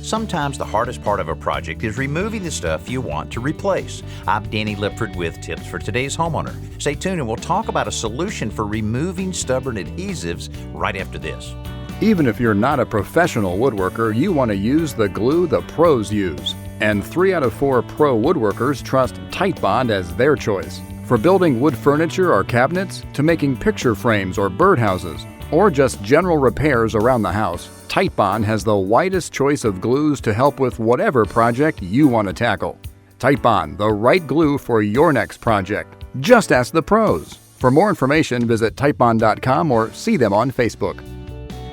Sometimes the hardest part of a project is removing the stuff you want to replace. I'm Danny Lipford with tips for today's homeowner. Stay tuned and we'll talk about a solution for removing stubborn adhesives right after this. Even if you're not a professional woodworker, you want to use the glue the pros use. And 3 out of 4 pro woodworkers trust Titebond as their choice. For building wood furniture or cabinets, to making picture frames or birdhouses, or just general repairs around the house, Titebond has the widest choice of glues to help with whatever project you want to tackle. Titebond, the right glue for your next project. Just ask the pros. For more information, visit Titebond.com or see them on Facebook.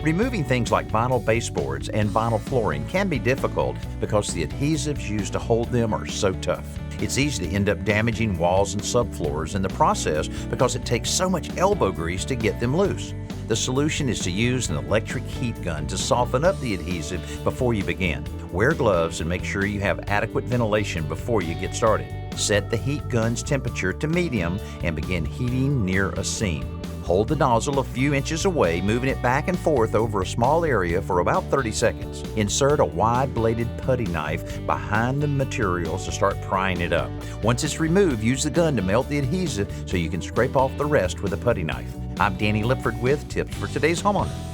Removing things like vinyl baseboards and vinyl flooring can be difficult because the adhesives used to hold them are so tough. It's easy to end up damaging walls and subfloors in the process because it takes so much elbow grease to get them loose. The solution is to use an electric heat gun to soften up the adhesive before you begin. Wear gloves and make sure you have adequate ventilation before you get started. Set the heat gun's temperature to medium and begin heating near a seam. Hold the nozzle a few inches away, moving it back and forth over a small area for about 30 seconds. Insert a wide-bladed putty knife behind the materials to start prying it up. Once it's removed, use the gun to melt the adhesive so you can scrape off the rest with a putty knife. I'm Danny Lipford with tips for today's homeowner.